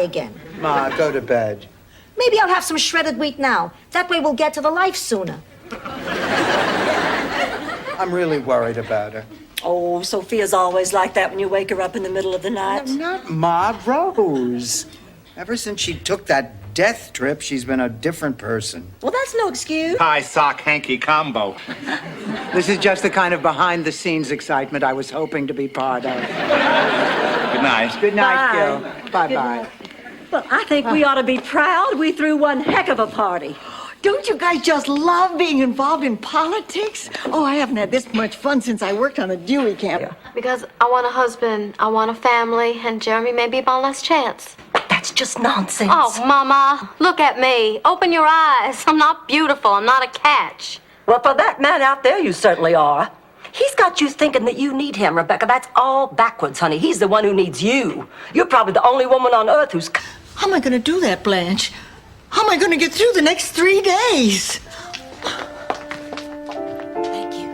again. Ma, go to bed. Maybe I'll have some shredded wheat now. That way we'll get to the life sooner. I'm really worried about her. Oh, Sophia's always like that when you wake her up in the middle of the night. Not Ma, Rose. Ever since she took that death trip, she's been a different person. Well, that's no excuse. Tie sock hanky combo. This is just the kind of behind-the-scenes excitement I was hoping to be part of. Good night. Good night, Bye. Gil. Bye-bye. Well, I think we ought to be proud. We threw one heck of a party. Don't you guys just love being involved in politics? Oh, I haven't had this much fun since I worked on a Dewey camp. Because I want a husband, I want a family, and Jeremy may be my last chance. That's just nonsense. Oh, Mama, look at me. Open your eyes. I'm not beautiful. I'm not a catch. Well, for that man out there, you certainly are. He's got you thinking that you need him, Rebecca. That's all backwards, honey. He's the one who needs you. You're probably the only woman on earth who's... How am I going to do that, Blanche? How am I going to get through the next 3 days? Thank you.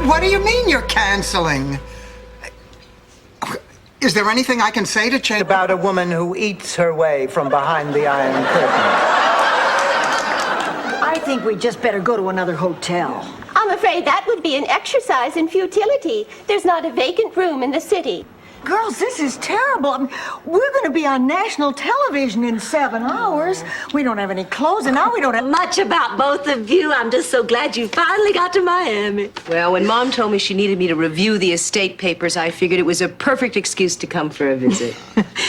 What do you mean you're canceling? Is there anything I can say to change about a woman who eats her way from behind the Iron Curtain? I think we just better go to another hotel. I'm afraid that would be an exercise in futility. There's not a vacant room in the city. Girls, this is terrible. We're going to be on national television in 7 hours. We don't have any clothes, and now we don't have... Much about both of you. I'm just so glad you finally got to Miami. Well, when Mom told me she needed me to review the estate papers, I figured it was a perfect excuse to come for a visit.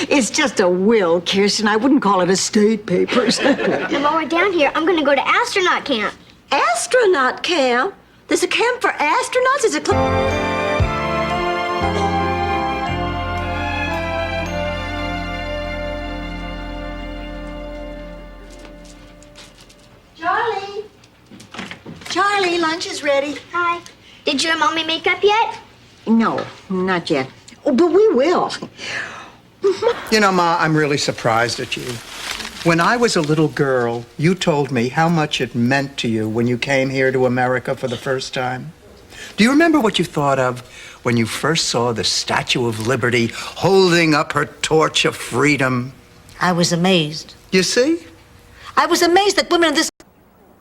It's just a will, Kirsten. I wouldn't call it estate papers. And while we're down here, I'm gonna go to astronaut camp. Astronaut camp? There's a camp for astronauts? Is it... Charlie, lunch is ready. Hi. Did your mommy make up yet? No, not yet. Oh, but we will. You know, Ma, I'm really surprised at you. When I was a little girl, you told me how much it meant to you when you came here to America for the first time. Do you remember what you thought of when you first saw the Statue of Liberty holding up her torch of freedom? I was amazed. You see? I was amazed that women in this...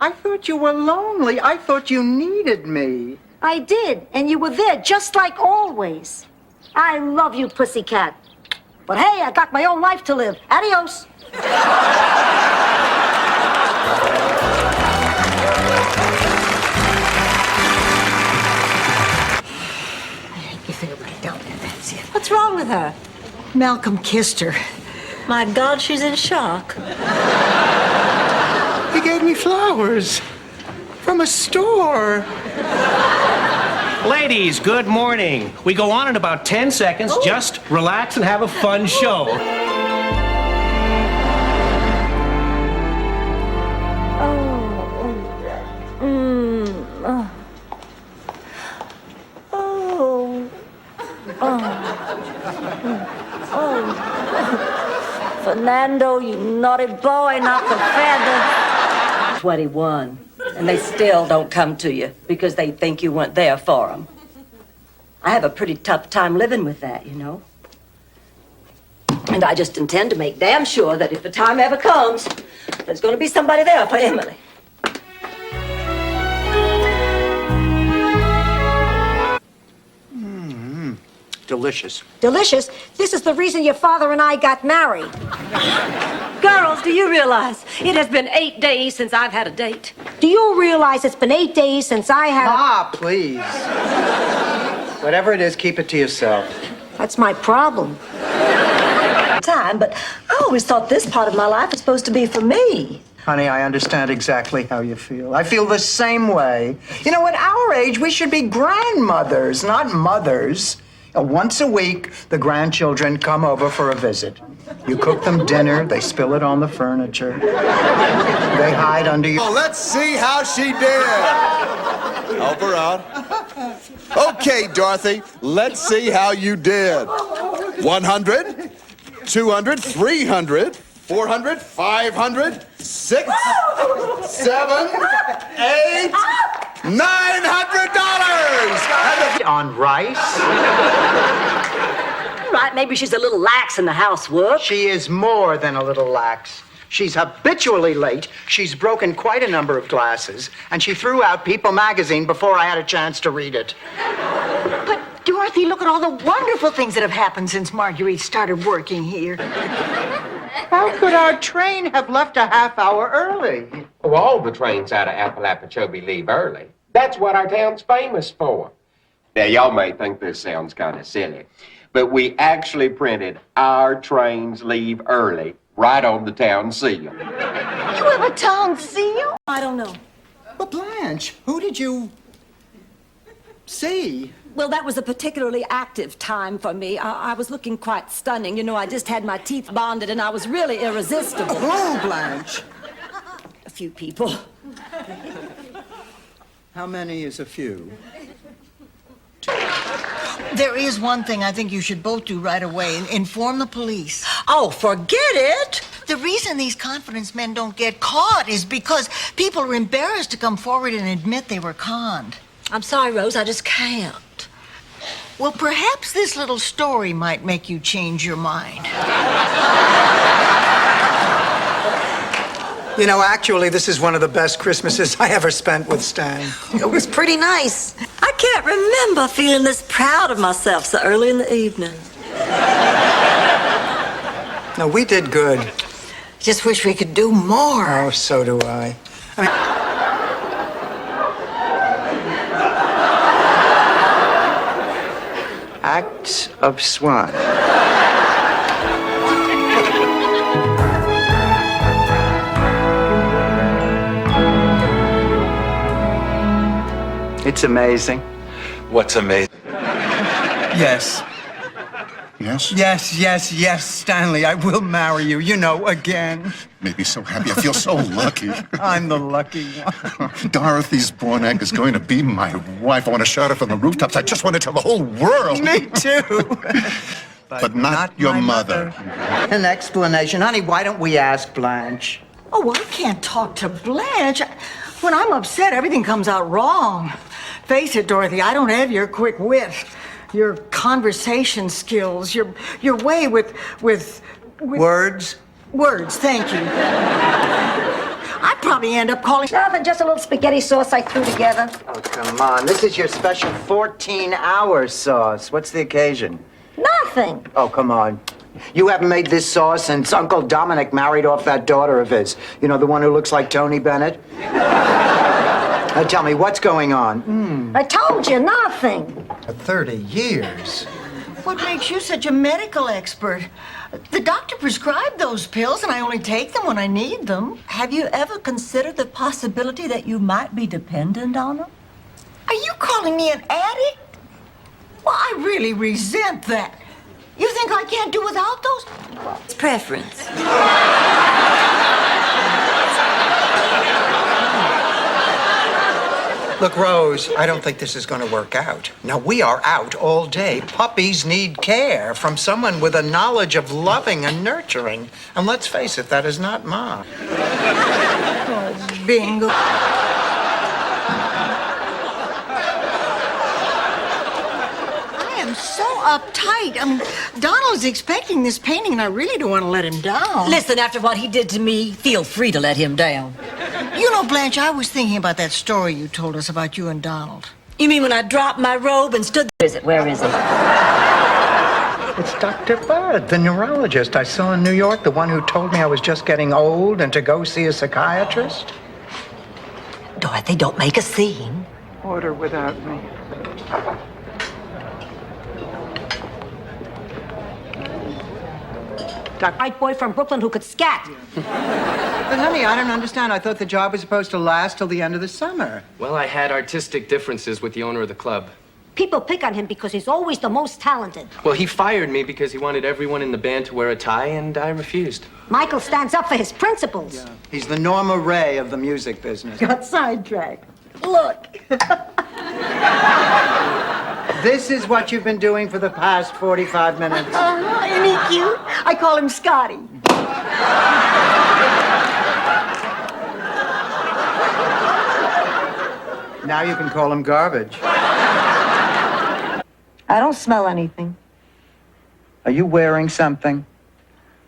I thought you were lonely. I thought you needed me. I did, and you were there just like always. I love you, pussycat. But hey, I got my own life to live. Adios. You think about it down there, that's it. What's wrong with her? Malcolm kissed her. My God, she's in shock. He gave me flowers from a store. Ladies, good morning. We go on in about 10 seconds. Just relax and have a fun show. Fernando, you naughty boy, not the feather. 21. And they still don't come to you because they think you weren't there for them. I have a pretty tough time living with that, you know. And I just intend to make damn sure that if the time ever comes, there's going to be somebody there for Emily. Delicious. Delicious. This is the reason your father and I got married. Girls, do you realize it has been 8 days since I've had a date? Do you realize it's been 8 days since I had... Ma, please. Whatever it is, keep it to yourself. That's my problem. Time, but I always thought this part of my life was supposed to be for me. Honey, I understand exactly how you feel. I feel the same way. You know, at our age, we should be grandmothers, not mothers. Once a week, the grandchildren come over for a visit. You cook them dinner, they spill it on the furniture. They hide under your... Oh, let's see how she did. Help her out. Okay, Dorothy, let's see how you did. 100, 200, 300, 400, 500, 6, 7, 8, $900! And the on rice? Right, maybe she's a little lax in the housework. She is more than a little lax. She's habitually late. She's broken quite a number of glasses, and she threw out People magazine before I had a chance to read it. But, Dorothy, look at all the wonderful things that have happened since Marguerite started working here. How could our train have left a half hour early? Well, all the trains out of Appalachicoby leave early. That's what our town's famous for. Now, y'all may think this sounds kind of silly, but we actually printed "Our trains leave early" right on the town seal. You have a town seal? I don't know. But Blanche, who did you see? Well, that was a particularly active time for me. I was looking quite stunning. You know, I just had my teeth bonded and I was really irresistible. Who, Blanche? A few people. How many is a few? There is one thing I think you should both do right away. Inform the police. Oh, forget it. The reason these confidence men don't get caught is because people are embarrassed to come forward and admit they were conned. I'm sorry, Rose, I just can't. Well, perhaps this little story might make you change your mind. You know, actually, this is one of the best Christmases I ever spent with Stan. It was pretty nice. I can't remember feeling this proud of myself so early in the evening. No, we did good. Just wish we could do more. Oh, so do I. Acts of Swine. It's amazing. What's amazing? Yes. Yes? Yes, Stanley, I will marry you, you know, again. Made me so happy. I feel so lucky. I'm the lucky one. Dorothy's born egg is going to be my wife. I want to shout it from the rooftops. I just want to tell the whole world. Me too. But not your my mother. An explanation. Honey, why don't we ask Blanche? Oh, well, I can't talk to Blanche. When I'm upset, everything comes out wrong. Face it, Dorothy, I don't have your quick wit, your conversation skills, your way with Words? words. Thank you. I'd probably end up calling. Nothing, just a little spaghetti sauce I threw together. Oh, come on. This is your special 14-hour sauce. What's the occasion? Nothing. Oh, come on. You haven't made this sauce since Uncle Dominic married off that daughter of his. You know, the one who looks like Tony Bennett? Now tell me, what's going on? I told you, nothing. 30 years. What makes you such a medical expert? The doctor prescribed those pills, and I only take them when I need them. Have you ever considered the possibility that you might be dependent on them? Are you calling me an addict? Well, I really resent that. You think I can't do without those? It's preference. Look, Rose, I don't think this is going to work out. Now, we are out all day. Puppies need care from someone with a knowledge of loving and nurturing. And let's face it, that is not Ma. Bingo. I am so uptight. I mean, Donald's expecting this painting, and I really don't want to let him down. Listen, after what he did to me, feel free to let him down. You know, Blanche, I was thinking about that story you told us about you and Donald. You mean when I dropped my robe and stood there? Where is it? It's Dr. Bud, the neurologist I saw in New York, the one who told me I was just getting old and to go see a psychiatrist. Dorothy, don't make a scene. Order without me. White boy from Brooklyn who could scat. But, honey, I don't understand. I thought the job was supposed to last till the end of the summer. Well, I had artistic differences with the owner of the club. People pick on him because he's always the most talented. Well, he fired me because he wanted everyone in the band to wear a tie, and I refused. Michael stands up for his principles. Yeah. He's the Norma Ray of the music business. Got sidetracked. Look. This is what you've been doing for the past 45 minutes. Isn't he cute? I call him Scotty. Now you can call him garbage. I don't smell anything. Are you wearing something?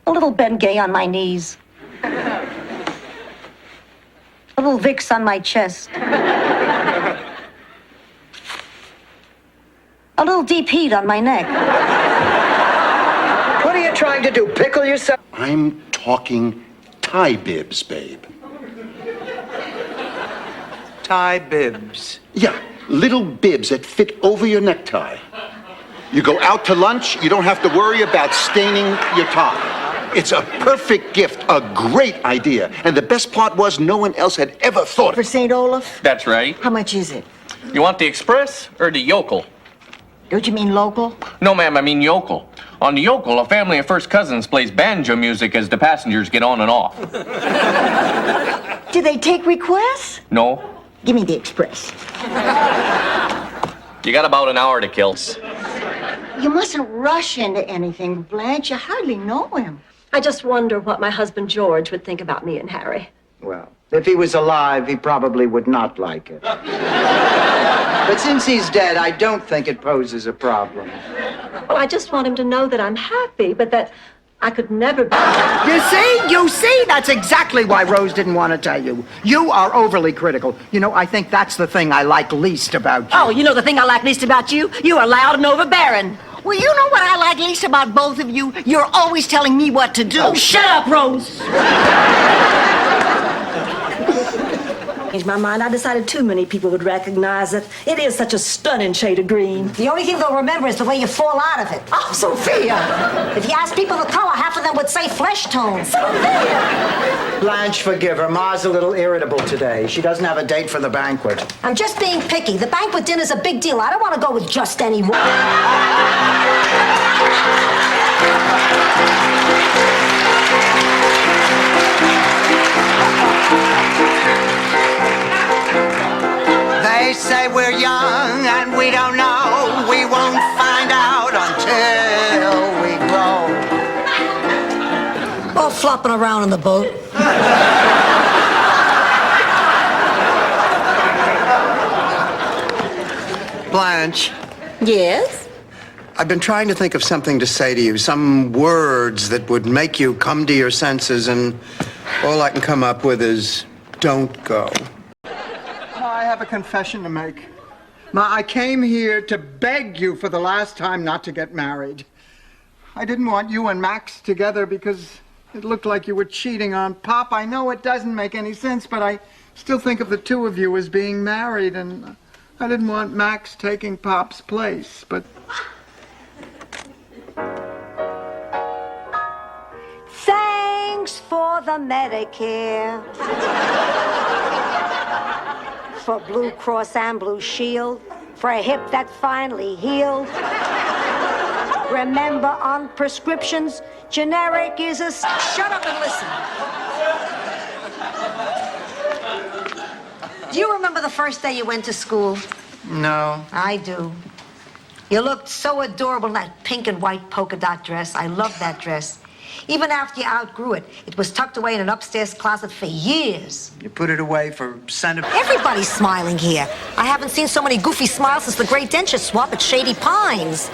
A little Bengay on my knees. A little Vicks on my chest. A little deep heat on my neck. What are you trying to do, pickle yourself? I'm talking tie bibs, babe. Tie bibs. Yeah, little bibs that fit over your necktie. You go out to lunch, you don't have to worry about staining your tie. It's a perfect gift, a great idea. And the best part was no one else had ever thought For of it. St. Olaf? That's right. How much is it? You want the express or the yokel? Don't you mean local? No, ma'am, I mean yokel. On the yokel, a family of first cousins plays banjo music as the passengers get on and off. Do they take requests? No? Give me the express. You got about an hour to kill. You mustn't rush into anything, Blanche. You hardly know him. I just wonder what my husband George would think about me and Harry. Well, if he was alive, he probably would not like it. But since he's dead, I don't think it poses a problem. Well, I just want him to know that I'm happy, but that I could never be. You see? That's exactly why Rose didn't want to tell you. You are overly critical. You know, I think that's the thing I like least about you. Oh, you know the thing I like least about you? You are loud and overbearing. Well, you know what I like least about both of you? You're always telling me what to do. Oh, shut up, Rose! Changed my mind. I decided too many people would recognize that it is such a stunning shade of green. The only thing they'll remember is the way you fall out of it. Oh, Sophia! If you ask people the color, half of them would say flesh tone. Blanche, forgive her. Ma's a little irritable today. She doesn't have a date for the banquet. I'm just being picky. The banquet dinner's a big deal. I don't want to go with just anyone. They say we're young and we don't know. We won't find out until we grow. All flopping around in the boat. Blanche, Yes? I've been trying to think of something to say to you, some words that would make you come to your senses, and all I can come up with is, don't go. I have a confession to make. Ma, I came here to beg you for the last time not to get married. I didn't want you and Max together because it looked like you were cheating on Pop. I know it doesn't make any sense, but I still think of the two of you as being married, and I didn't want Max taking Pop's place, but... Thanks for the Medicare. For Blue Cross and Blue Shield. For a hip that finally healed. Remember, on prescriptions, generic is a... Shut up and listen. Do you remember the first day you went to school? No. I do. You looked so adorable in that pink and white polka dot dress. I loved that dress. Even after you outgrew it, it was tucked away in an upstairs closet for years. You put it away for sentiment. Everybody's smiling here. I haven't seen so many goofy smiles since the great dentist swap at Shady Pines.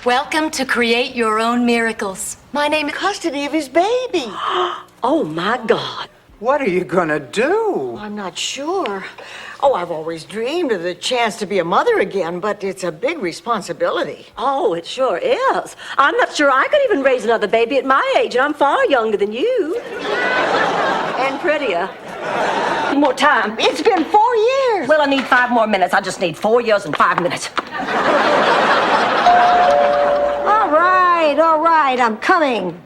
Welcome to Create Your Own Miracles. My name is... Custody of his baby. Oh, my God. What are you gonna do? I'm not sure. Oh, I've always dreamed of the chance to be a mother again, but it's a big responsibility. Oh, it sure is. I'm not sure I could even raise another baby at my age, and I'm far younger than you. And prettier. More time. It's been 4 years. Well, I need 5 more minutes. I just need 4 years and 5 minutes. All right, I'm coming.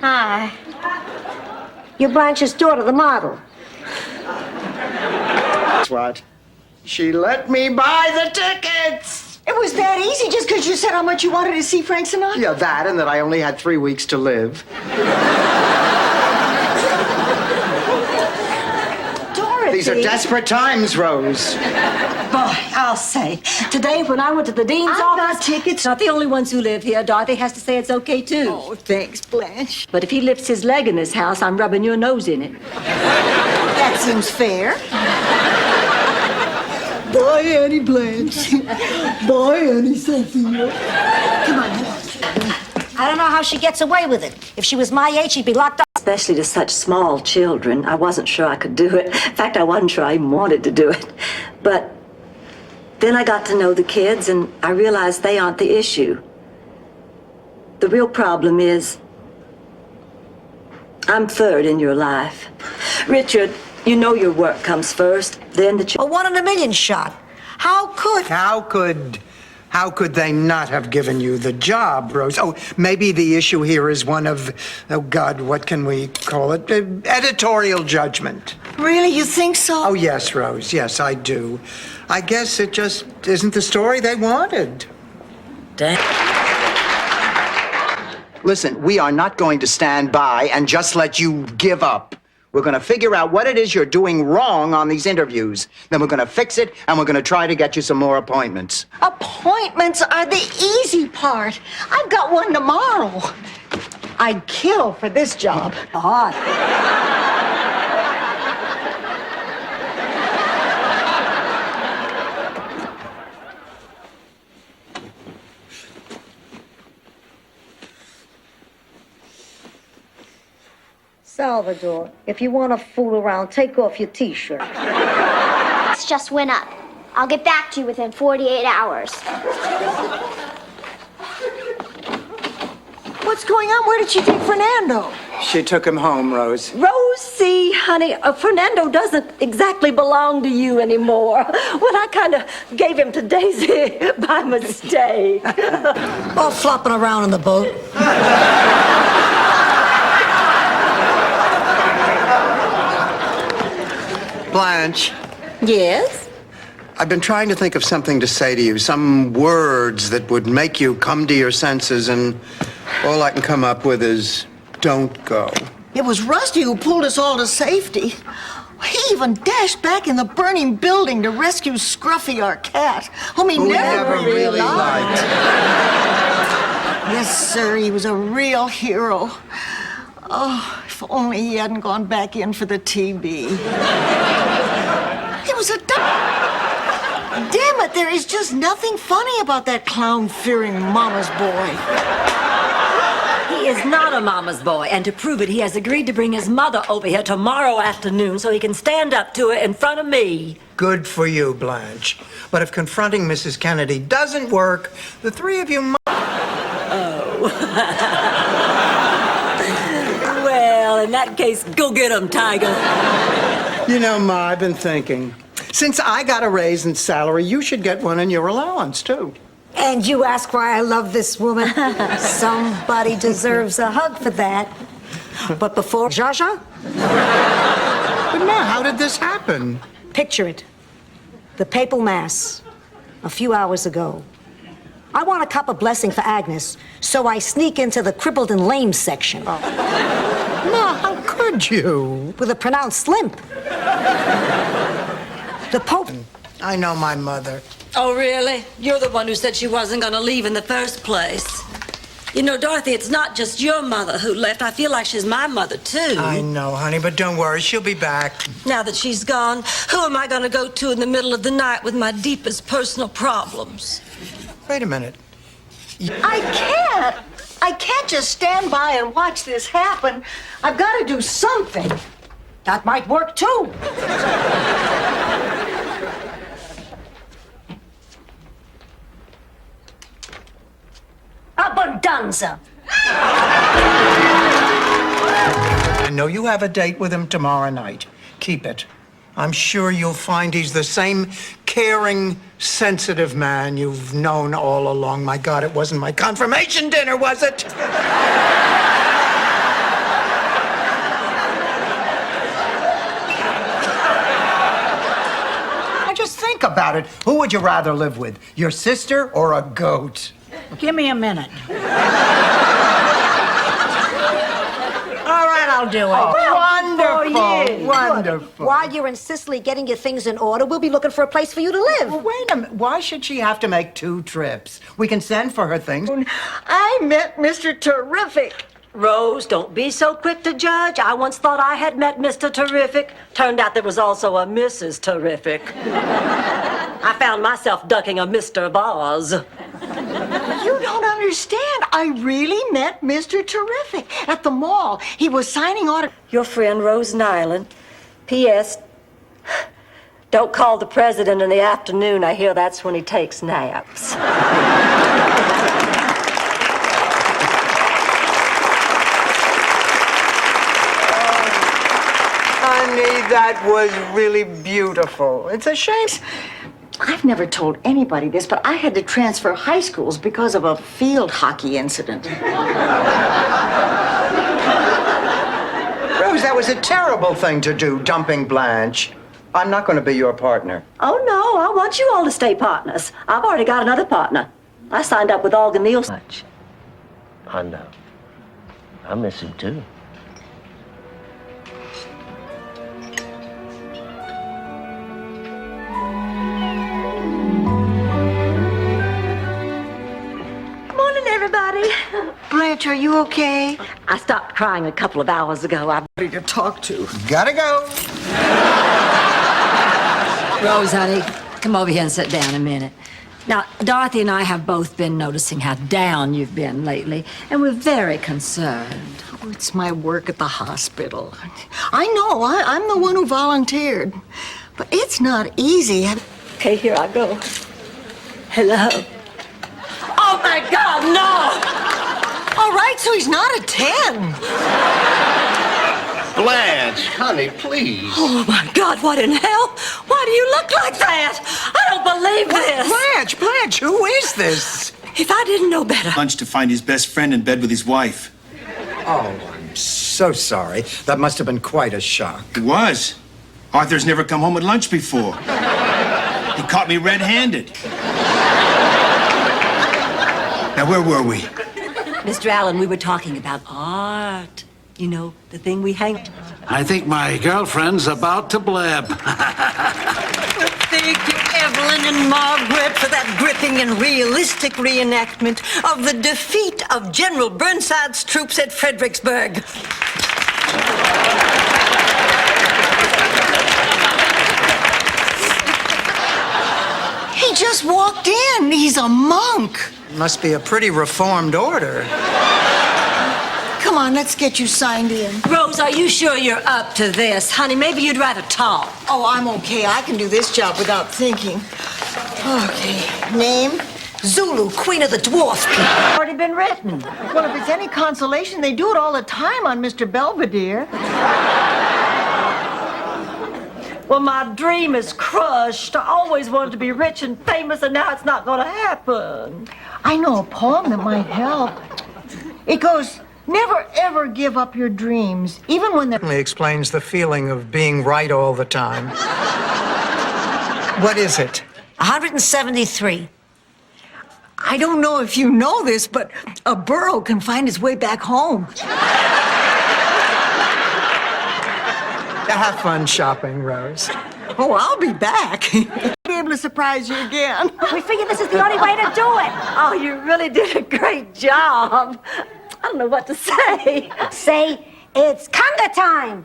Hi. You're Blanche's daughter, the model. That's what? She let me buy the tickets! It was that easy just because you said how much you wanted to see Frank Sinatra? Yeah, that, and that I only had 3 weeks to live. Dorothy! These are desperate times, Rose. Boy, I'll say. Today, when I went to the dean's office, got tickets. Not the only ones who live here. Dorothy has to say it's okay, too. Oh, thanks, Blanche. But if he lifts his leg in this house, I'm rubbing your nose in it. That seems fair. Bye, Annie Blanche. Bye, Annie Sophia. Come on. I don't know how she gets away with it. If she was my age, she'd be locked up. Especially to such small children. I wasn't sure I could do it. In fact, I wasn't sure I even wanted to do it. But then I got to know the kids, and I realized they aren't the issue. The real problem is I'm third in your life. Richard, you know your work comes first, then the A 1 in a million shot. How could... How could they not have given you the job, Rose? Oh, maybe the issue here is one of, oh God, what can we call it? Editorial judgment. Really? You think so? Oh, yes, Rose. Yes, I do. I guess it just isn't the story they wanted. Dang. Listen, we are not going to stand by and just let you give up. We're going to figure out what it is you're doing wrong on these interviews. Then we're going to fix it, and we're going to try to get you some more appointments. Appointments are the easy part. I've got one tomorrow. I'd kill for this job. Hot. Salvador, if you want to fool around, take off your T-shirt. This just went up. I'll get back to you within 48 hours. What's going on? Where did she take Fernando? She took him home, Rose. Rosie, honey, Fernando doesn't exactly belong to you anymore. Well, I kind of gave him to Daisy by mistake. All flopping around in the boat. Blanche, Yes? I've been trying to think of something to say to you, some words that would make you come to your senses, and all I can come up with is, don't go. It was Rusty who pulled us all to safety. He even dashed back in the burning building to rescue Scruffy, our cat, whom he never really liked. Yes, sir, he was a real hero. Oh, if only he hadn't gone back in for the TB. He was a Damn it, there is just nothing funny about that clown-fearing mama's boy. He is not a mama's boy, and to prove it, he has agreed to bring his mother over here tomorrow afternoon so he can stand up to her in front of me. Good for you, Blanche. But if confronting Mrs. Kennedy doesn't work, the three of you might... Well, in that case, go get him, Tiger. You know, Ma, I've been thinking. Since I got a raise in salary, you should get one in your allowance, too. And you ask why I love this woman? Somebody deserves a hug for that. But before Jaja? But Ma, how did this happen? Picture it. The papal mass, a few hours ago. I want a cup of blessing for Agnes, so I sneak into the crippled and lame section. Ma, how could you? With a pronounced limp. The Pope... I know my mother. Oh, really? You're the one who said she wasn't going to leave in the first place. You know, Dorothy, it's not just your mother who left. I feel like she's my mother, too. I know, honey, but don't worry. She'll be back. Now that she's gone, who am I going to go to in the middle of the night with my deepest personal problems? Wait a minute. I can't just stand by and watch this happen. I've got to do something. That might work, too. Abundanza. I know you have a date with him tomorrow night. Keep it. I'm sure you'll find he's the same caring, sensitive man you've known all along. My God, it wasn't my confirmation dinner, was it? Now just think about it. Who would you rather live with, your sister or a goat? Give me a minute. All right, I'll do it. Oh, 1 Wonderful, wonderful. While you're in Sicily getting your things in order, we'll be looking for a place for you to live. Well, wait a minute. Why should she have to make 2 trips? We can send for her things. I met Mr. Terrific. Rose, don't be so quick to judge. I once thought I had met Mr. Terrific. Turned out there was also a Mrs. Terrific. I found myself ducking a Mr. Boz. You don't understand. I really met Mr. Terrific at the mall. He was signing autographs. Your friend Rose Nyland. P.S. Don't call the president in the afternoon. I hear that's when he takes naps. Honey, that was really beautiful. It's a shame. I've never told anybody this, but I had to transfer high schools because of a field hockey incident. Rose, that was a terrible thing to do, dumping Blanche. I'm not going to be your partner. Oh, no, I want you all to stay partners. I've already got another partner. I signed up with Olga Nielsen. I know. I miss him too. Morning, everybody. Blanche, are you okay? I stopped crying a couple of hours ago. I'm Ready to talk to. Gotta go. Rose, honey, come over here and sit down a minute. Now, Dorothy and I have both been noticing how down you've been lately, and we're very concerned. Oh, it's my work at the hospital. I know, I'm the one who volunteered. But it's not easy. Okay, here I go. Hello. Oh, my God, no! All right, so he's not a 10. Blanche, honey, please. Oh, my God, what in hell? Why do you look like that? I don't believe this. Blanche, who is this? If I didn't know better. Lunch to find his best friend in bed with his wife. Oh, I'm so sorry. That must have been quite a shock. It was. Arthur's never come home at lunch before. He caught me red-handed. Now, where were we? Mr. Allen, we were talking about art. You know, the thing we hang... I think my girlfriend's about to blab. Thank you, Evelyn and Margaret, for that gripping and realistic reenactment of the defeat of General Burnside's troops at Fredericksburg. He just walked in. He's a monk. Must be a pretty reformed order. Come on, let's get you signed in. Rose, are you sure you're up to this? Honey, maybe you'd rather talk. Oh, I'm okay. I can do this job without thinking. Okay. Name? Zulu, Queen of the Dwarf People. Already been written. Well, if it's any consolation, they do it all the time on Mr. Belvedere. Well, my dream is crushed. I always wanted to be rich and famous, and now it's not going to happen. I know a poem that might help. It goes, never ever give up your dreams, even when they're... Certainly explains the feeling of being right all the time. What is it? 173. I don't know if you know this, but a burro can find his way back home. Have fun shopping, Rose. Oh, I'll be back. I'll be able to surprise you again. We figure this is the only way to do it. Oh, you really did a great job. I don't know what to say. Say, it's conga time.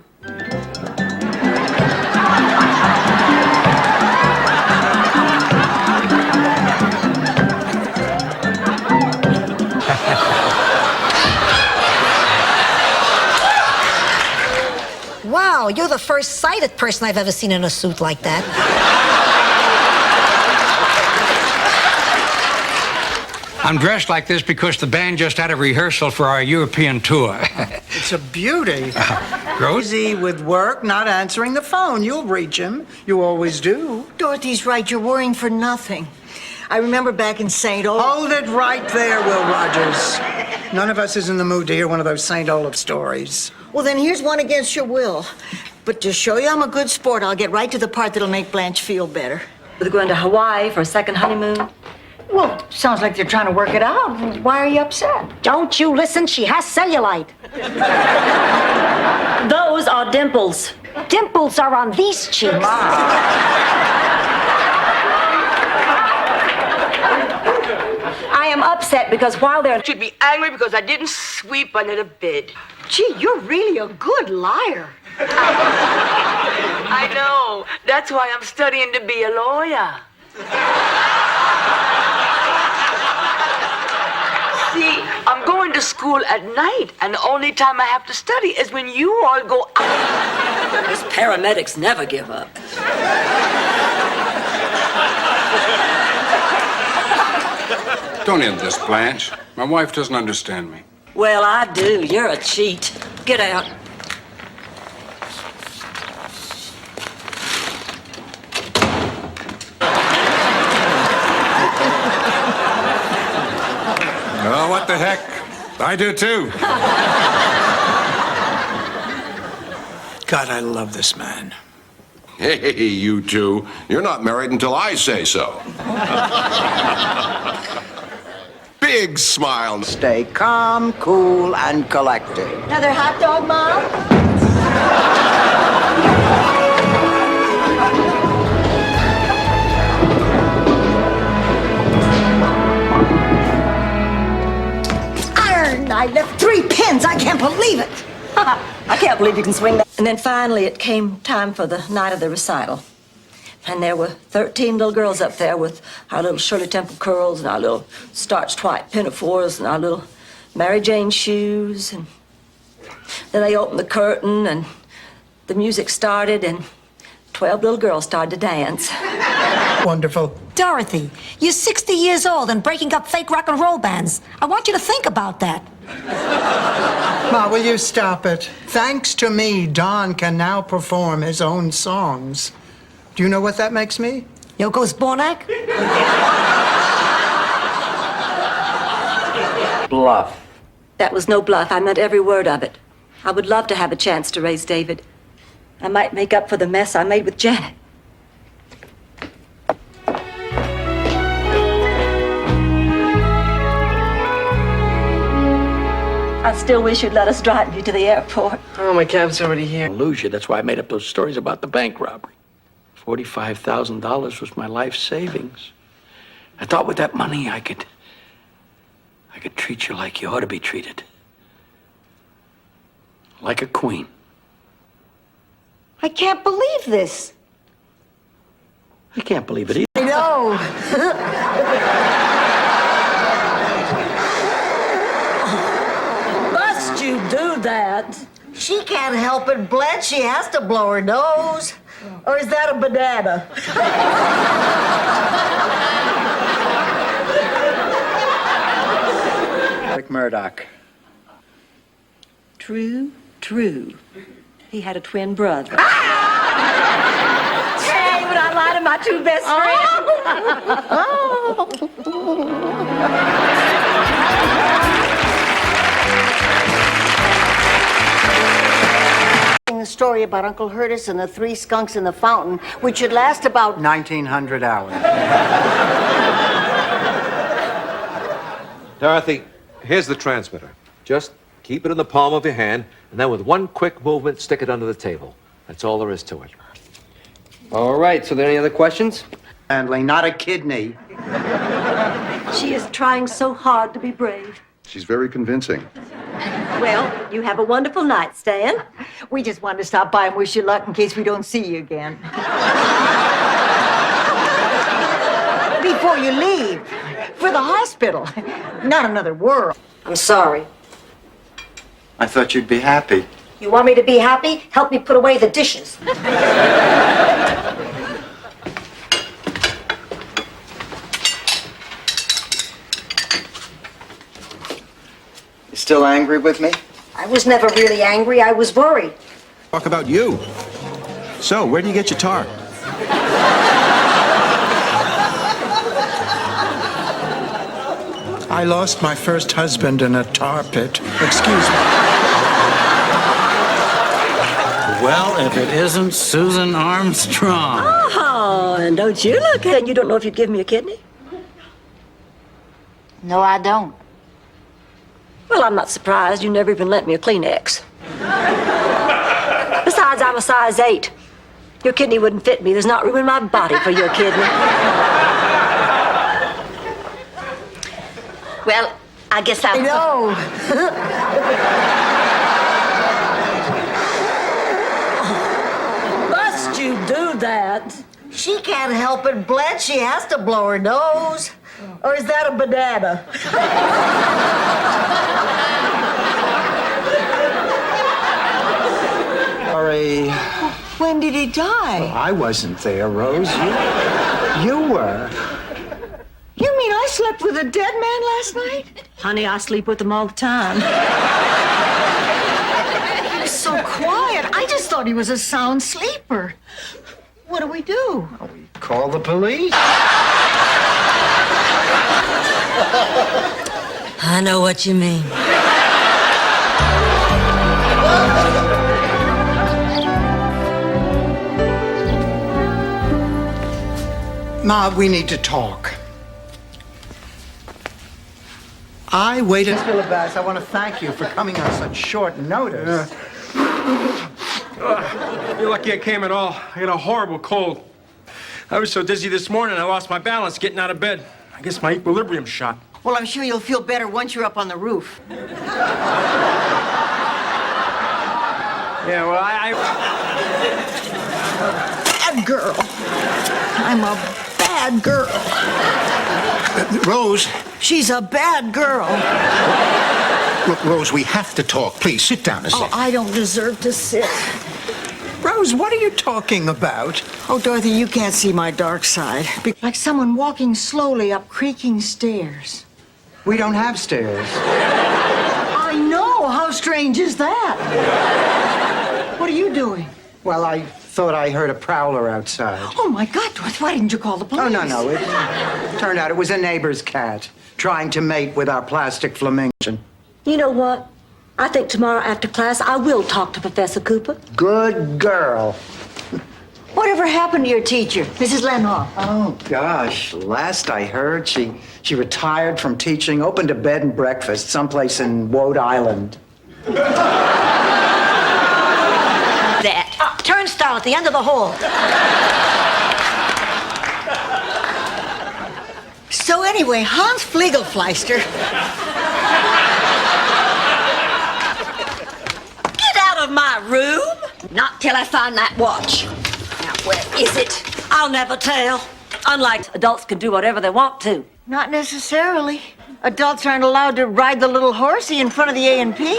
Wow, you're the first sighted person I've ever seen in a suit like that. I'm dressed like this because the band just had a rehearsal for our European tour. It's a beauty. Rose? Busy with work, not answering the phone. You'll reach him. You always do. Dorothy's right. You're worrying for nothing. I remember back in St. Olaf. Hold it right there, Will Rogers. None of us is in the mood to hear one of those St. Olaf stories. Well, then here's one against your will. But to show you I'm a good sport, I'll get right to the part that'll make Blanche feel better. We're going to Hawaii for a second honeymoon. Well, sounds like they're trying to work it out. Why are you upset? Don't you listen, she has cellulite. Those are about dimples? Dimples are on these cheeks. I am upset because while they're... Should be angry because I didn't sweep under the bed. Gee, you're really a good liar. I know. That's why I'm studying to be a lawyer. See, I'm going to school at night, and the only time I have to study is when you all go out. Those paramedics never give up. Don't end this, Blanche. My wife doesn't understand me. Well, I do. You're a cheat. Get out. Oh, what the heck? I do too. God, I love this man. Hey, you two. You're not married until I say so. Big smile. Stay calm, cool, and collected. Another hot dog, Mom? Iron! I left 3 pins. I can't believe it. I can't believe you can swing that. And then finally it came time for the night of the recital. And there were 13 little girls up there with our little Shirley Temple curls and our little starched white pinafores and our little Mary Jane shoes. And then they opened the curtain and the music started and 12 little girls started to dance. Wonderful. Dorothy, you're 60 years old and breaking up fake rock and roll bands. I want you to think about that. Ma, will you stop it? Thanks to me, Don can now perform his own songs. Do you know what that makes me? Yoko's Bornak? Bluff. That was no bluff. I meant every word of it. I would love to have a chance to raise David. I might make up for the mess I made with Janet. I still wish you'd let us drive you to the airport. Oh, my cab's already here. Lose you. That's why I made up those stories about the bank robbery. $45,000 was my life savings. I thought with that money I could treat you like you ought to be treated. Like a queen. I can't believe this. I can't believe it either. I know. Must you do that? She can't help it, Blanche. She has to blow her nose. Or is that a banana? Like Murdoch. True, true. He had a twin brother. Hey, would I lie to my two best The story about Uncle Hurtis and the 3 skunks in the fountain, which should last about 1900 hours. Dorothy, here's the transmitter. Just keep it in the palm of your hand, and then with one quick movement, stick it under the table. That's all there is to it. All right, so there any other questions? Handling, not a kidney. She is trying so hard to be brave. She's very convincing. Well, you have a wonderful night, Stan. We just wanted to stop by and wish you luck in case we don't see you again. Before you leave. For the hospital. Not another world. I'm sorry. I thought you'd be happy. You want me to be happy? Help me put away the dishes. You still angry with me? I was never really angry. I was worried. Talk about you. So, where do you get your tar? I lost my first husband in a tar pit. Excuse me. Well, if it isn't Susan Armstrong. Oh, and don't you look at it? You don't know if you'd give me a kidney? No, I don't. Well, I'm not surprised. You never even lent me a Kleenex. Besides, I'm a size 8. Your kidney wouldn't fit me. There's not room in my body for your kidney. Well, I guess I'll... No. Must you do that? She can't help it, Blanche. She has to blow her nose. Or is that a banana? Sorry. When did he die? I wasn't there, Rose. You were. You mean I slept with a dead man last night? Honey, I sleep with them all the time. He was so quiet. I just thought he was a sound sleeper. What do we do? Call the police. I know what you mean. Ma, we need to talk. I waited. Mr. LeBass, I want to thank you for coming on such short notice. You're lucky I came at all. I had a horrible cold. I was so dizzy this morning, I lost my balance getting out of bed. I guess my equilibrium's shot. Well, I'm sure you'll feel better once you're up on the roof. Yeah, well, Bad girl. I'm a bad girl. Rose. She's a bad girl. Look, Rose, we have to talk. Please, sit down a second. Oh, I don't deserve to sit. Rose, what are you talking about? Oh, Dorothy, you can't see my dark side. Like someone walking slowly up creaking stairs. We don't have stairs. I know. How strange is that? What are you doing? Well, I thought I heard a prowler outside. Oh, my God, Dorothy, why didn't you call the police? Oh, no. It turned out it was a neighbor's cat trying to mate with our plastic flamingo. You know what? I think tomorrow after class I will talk to Professor Cooper. Good girl. Whatever happened to your teacher, Mrs. Lenhoff? Oh, gosh. Last I heard, she retired from teaching, opened a bed and breakfast someplace in Woad Island. That. Turnstile at the end of the hall. So anyway, Hans Fliegelfleister... Get out of my room! Not till I find that watch. Now, where is it? I'll never tell. Unlike adults can do whatever they want to. Not necessarily. Adults aren't allowed to ride the little horsey in front of the A&P.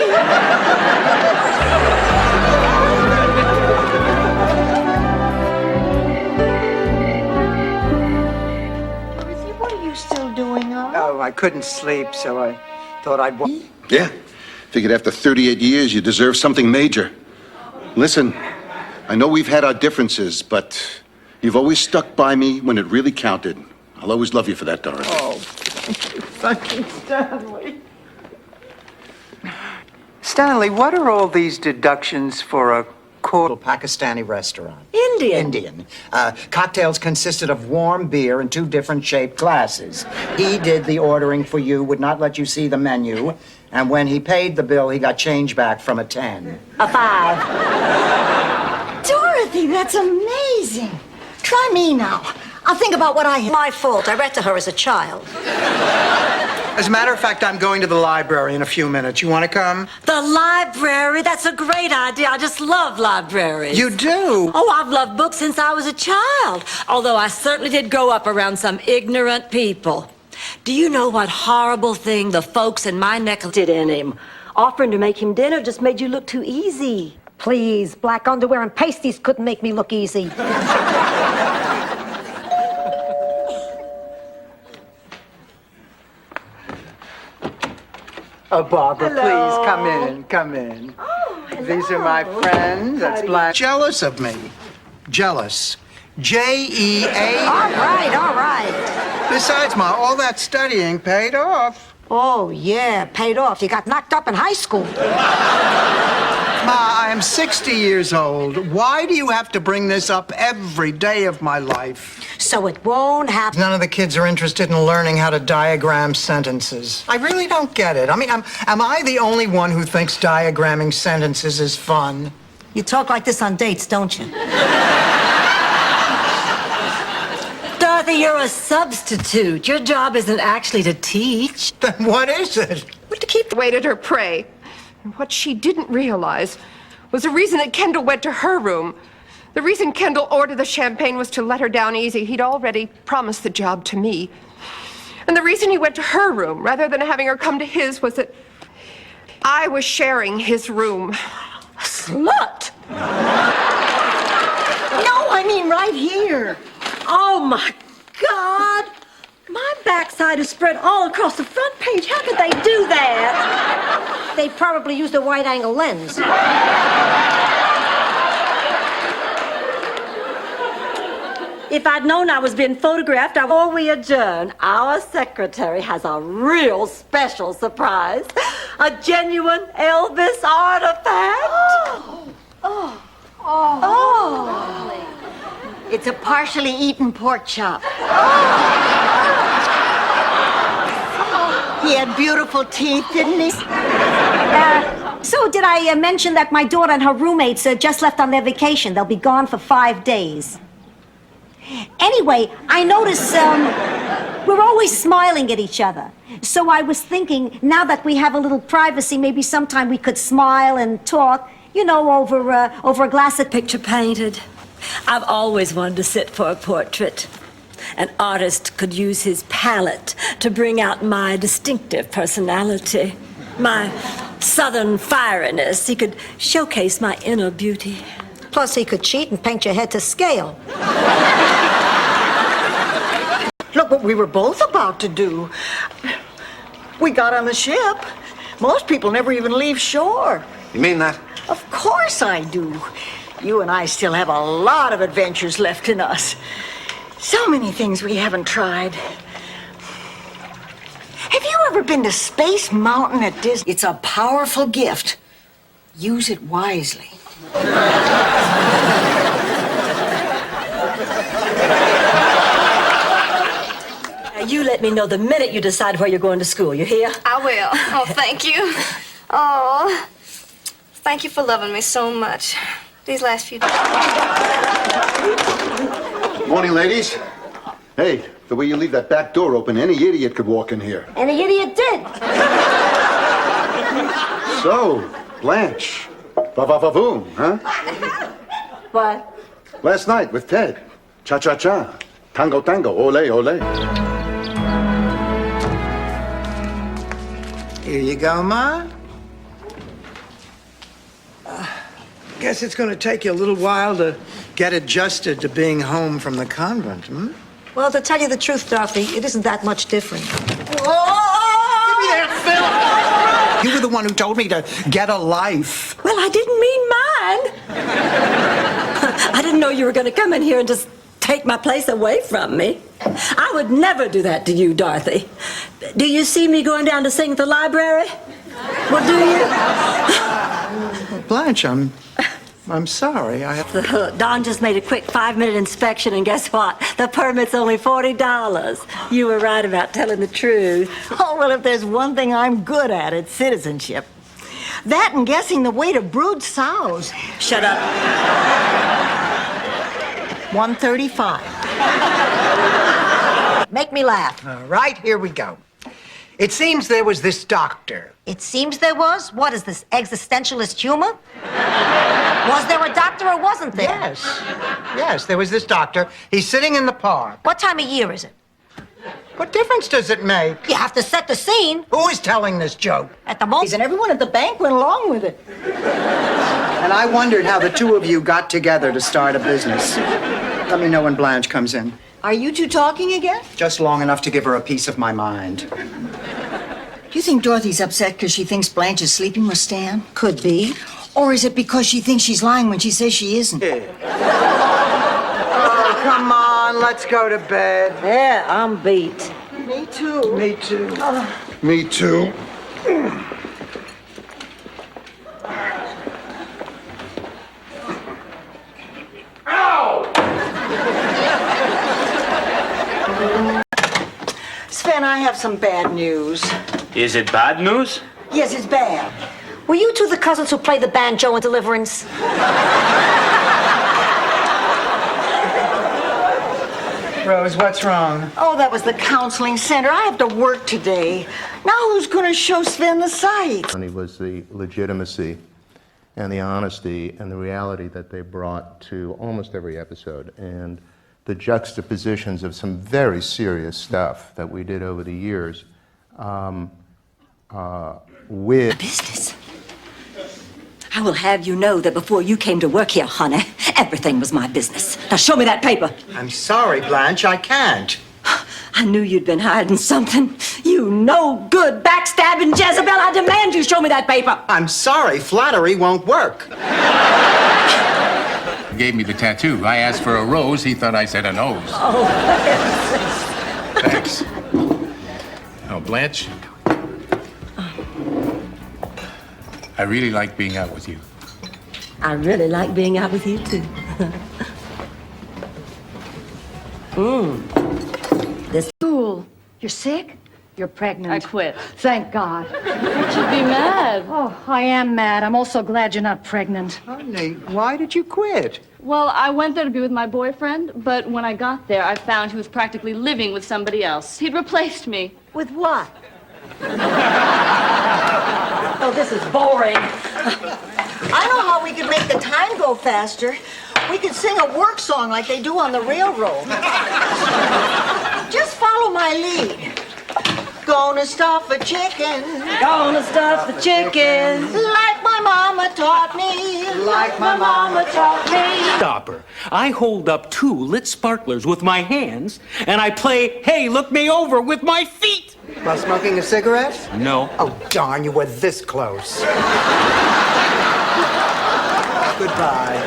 What are you still doing, Oh, I couldn't sleep, so I thought I'd... Yeah. Figured after 38 years, you deserve something major. Listen, I know we've had our differences, but you've always stuck by me when it really counted. I'll always love you for that, Dorothy. Oh, thank you, Stanley. Stanley, what are all these deductions for a Pakistani restaurant? Indian. Cocktails consisted of warm beer in 2 different shaped glasses. He did the ordering for you, would not let you see the menu, and when he paid the bill, he got change back from a 10. A 5. Dorothy, that's amazing. Try me now. I'll think about what I... My fault. I read to her as a child. As a matter of fact, I'm going to the library in a few minutes. You want to come? The library? That's a great idea. I just love libraries. You do? Oh, I've loved books since I was a child. Although I certainly did grow up around some ignorant people. Do you know what horrible thing the folks in my neck did in him? Offering to make him dinner just made you look too easy. Please, black underwear and pasties couldn't make me look easy. Oh, Barbara, Hello. please, come in. Oh, hello. These are my friends. That's Blanche. Jealous of me. Jealous. J-E-A. All right. Besides, Ma, all that studying paid off. Oh, yeah, paid off. You got knocked up in high school. Ma, I am 60 years old. Why do you have to bring this up every day of my life? So it won't happen. None of the kids are interested in learning how to diagram sentences. I really don't get it. I mean, am I the only one who thinks diagramming sentences is fun? You talk like this on dates, don't you? Dorothy, you're a substitute. Your job isn't actually to teach. Then what is it? To keep waited her prey. And what she didn't realize was the reason that Kendall went to her room. The reason Kendall ordered the champagne was to let her down easy. He'd already promised the job to me. And the reason he went to her room rather than having her come to his was that I was sharing his room. Slut! No, I mean right here. Oh, my God. My backside is spread all across the front page. How could they do that? They probably used a wide-angle lens. If I'd known I was being photographed, before we adjourn, our secretary has a real special surprise. A genuine Elvis artifact. It's a partially eaten pork chop. He had beautiful teeth, didn't he? So did I mention that my daughter and her roommates just left on their vacation? They'll be gone for 5 days. Anyway, I notice we're always smiling at each other. So I was thinking, now that we have a little privacy, maybe sometime we could smile and talk, you know, over a glass of Picture painted. I've always wanted to sit for a portrait. An artist could use his palette to bring out my distinctive personality, my southern fieriness. He could showcase my inner beauty. Plus, he could cheat and paint your head to scale. Look what we were both about to do. We got on the ship. Most people never even leave shore. You mean that? Of course I do. You and I still have a lot of adventures left in us. So many things we haven't tried. Have you ever been to Space Mountain at Disney? It's a powerful gift. Use it wisely. You let me know the minute you decide where you're going to school. You hear? I will. Oh, thank you. Oh, thank you for loving me so much these last few days. Morning, ladies. Hey, the way you leave that back door open, any idiot could walk in here. And the idiot did. So, Blanche, va-va-va-voom, huh? What? Last night with Ted. Cha-cha-cha. Tango-tango, ole-ole. Here you go, Ma. Guess it's going to take you a little while to get adjusted to being home from the convent, hmm? Well, to tell you the truth, Dorothy, it isn't that much different. You were the one who told me to get a life. Well, I didn't mean mine. I didn't know you were going to come in here and just take my place away from me. I would never do that to you, Dorothy. Do you see me going down to sing at the library? Well, do you? Blanche, I'm sorry. Don just made a quick 5-minute inspection, and guess what? The permit's only $40. You were right about telling the truth. Oh, well, if there's one thing I'm good at, it's citizenship. That and guessing the weight of brood sows. Shut up. 135. Make me laugh. All right, here we go. It seems there was this doctor. It seems there was? What is this, existentialist humor? Was there a doctor or wasn't there? Yes, there was this doctor. He's sitting in the park. What time of year is it? What difference does it make? You have to set the scene. Who is telling this joke? At the moment. And everyone at the bank went along with it. And I wondered how the two of you got together to start a business. Let me know when Blanche comes in. Are you two talking again? Just long enough to give her a piece of my mind. Do you think Dorothy's upset because she thinks Blanche is sleeping with Stan? Could be. Or is it because she thinks she's lying when she says she isn't? Oh, come on, let's go to bed. Yeah, I'm beat. Me too. Me too. Me too. Sven, I have some bad news. Is it bad news? Yes, it's bad. Were you two the cousins who played the banjo in Deliverance? Rose, what's wrong? Oh, that was the counseling center. I have to work today. Now who's going to show Sven the sights? Funny was the legitimacy and the honesty and the reality that they brought to almost every episode, and the juxtapositions of some very serious stuff that we did over the years with... Business. I will have you know that before you came to work here, honey, everything was my business. Now show me that paper. I'm sorry, Blanche, I can't. I knew you'd been hiding something. You no good backstabbing Jezebel. I demand you show me that paper. I'm sorry, flattery won't work. He gave me the tattoo. I asked for a rose. He thought I said a nose. Oh, Thanks. Oh, Blanche. I really like being out with you. I really like being out with you, too. This School. You're sick? You're pregnant. I quit. Thank God. You should be mad. Oh, I am mad. I'm also glad you're not pregnant. Honey, why did you quit? Well, I went there to be with my boyfriend, but when I got there, I found he was practically living with somebody else. He'd replaced me. With what? Oh, this is boring. I know how we could make the time go faster. We could sing a work song like they do on the railroad. Just follow my lead. Gonna stuff a chicken. Gonna stuff the chicken. Like my mama taught me. Like my mama taught me. Stop her. I hold up 2 lit sparklers with my hands, and I play, "Hey, look me over" with my feet. While smoking a cigarette? No. Oh, darn, you were this close. Goodbye.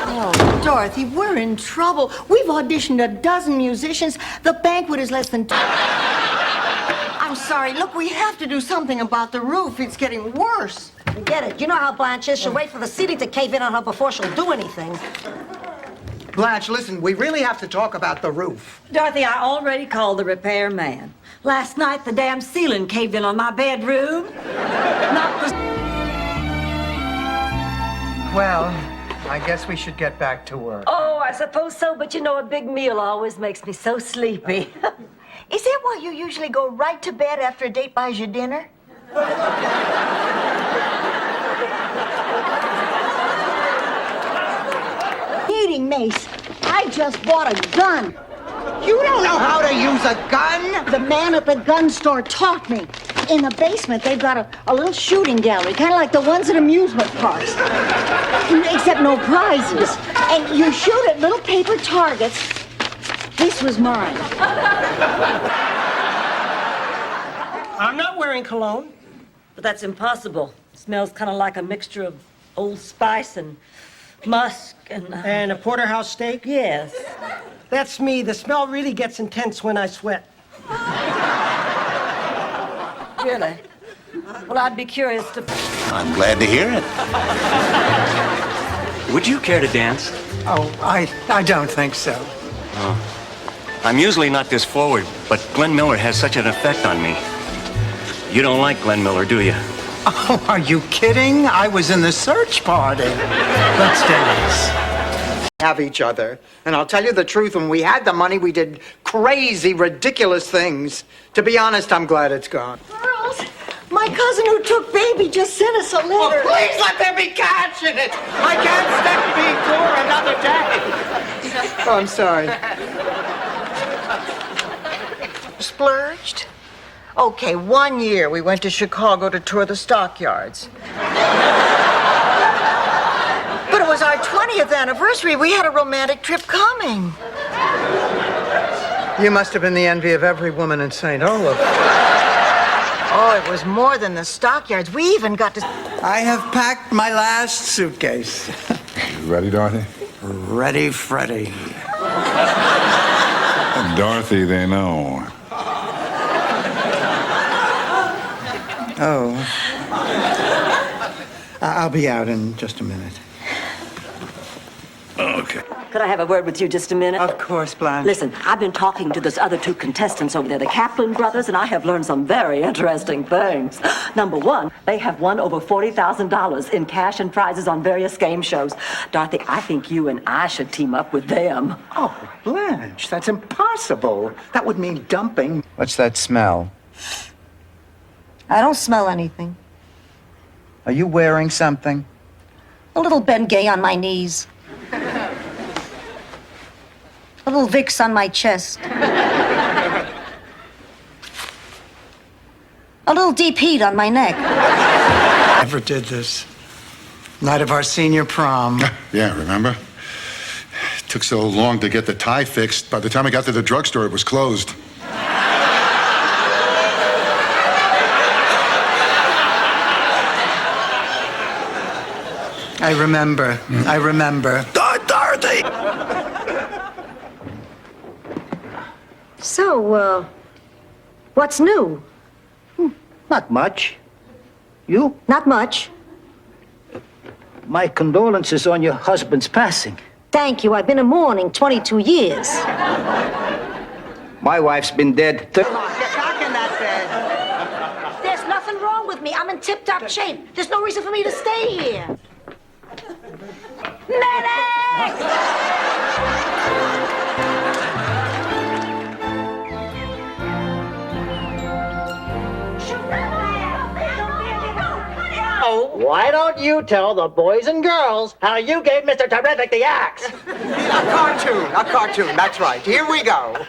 Oh, Dorothy, we're in trouble. We've auditioned a dozen musicians. The banquet is less than... I'm sorry. Look, we have to do something about the roof. It's getting worse. Forget it. You know how Blanche is. She'll wait for the ceiling to cave in on her before she'll do anything. Blanche, listen, we really have to talk about the roof. Dorothy, I already called the repair man. Last night, the damn ceiling caved in on my bedroom. Not the... Well, I guess we should get back to work. Oh, I suppose so, but you know, a big meal always makes me so sleepy. Is that why you usually go right to bed after a date buys you dinner? Meeting, Mace. I just bought a gun. You don't know how to use a gun? The man at the gun store taught me. In the basement, they've got a little shooting gallery, kind of like the ones at amusement parks. Except no prizes. And you shoot at little paper targets. This was mine. I'm not wearing cologne. But that's impossible. It smells kind of like a mixture of Old Spice and musk and... And a porterhouse steak? Yes. That's me. The smell really gets intense when I sweat. Really? Well, I'd be curious to... I'm glad to hear it. Would you care to dance? Oh, I don't think so. Oh. I'm usually not this forward, but Glenn Miller has such an effect on me. You don't like Glenn Miller, do you? Oh, are you kidding? I was in the search party. Let's dance. Have each other. And I'll tell you the truth, when we had the money, we did crazy, ridiculous things. To be honest, I'm glad it's gone. Girls, my cousin who took baby just sent us a letter. Oh, please let there be cash in it. I can't stand being poor another day. Oh, I'm sorry. Splurged? Okay, 1 year we went to Chicago to tour the stockyards. But it was our 20th anniversary. We had a romantic trip coming. You must have been the envy of every woman in St. Olaf. Oh, it was more than the stockyards. We even got to... I have packed my last suitcase. You ready, Dorothy? Ready, Freddy. Dorothy, they know. Oh. I'll be out in just a minute. Okay. Could I have a word with you just a minute? Of course, Blanche. Listen, I've been talking to those other two contestants over there, the Kaplan brothers, and I have learned some very interesting things. Number one, they have won over $40,000 in cash and prizes on various game shows. Dorothy, I think you and I should team up with them. Oh, Blanche, that's impossible. That would mean dumping. What's that smell? I don't smell anything. Are you wearing something? A little Bengay on my knees. A little Vicks on my chest. A little deep heat on my neck. Never did this. Night of our senior prom. Yeah, remember? It took so long to get the tie fixed. By the time I got to the drugstore, it was closed. I remember. I remember. Dorothy! So, what's new? Not much. You? Not much. My condolences on your husband's passing. Thank you. I've been in mourning 22 years. My wife's been dead. Get back in that bed. There's nothing wrong with me. I'm in tip-top shape. There's no reason for me to stay here. Medic! Why don't you tell the boys and girls how you gave Mr. Terrific the axe? A cartoon, that's right. Here we go.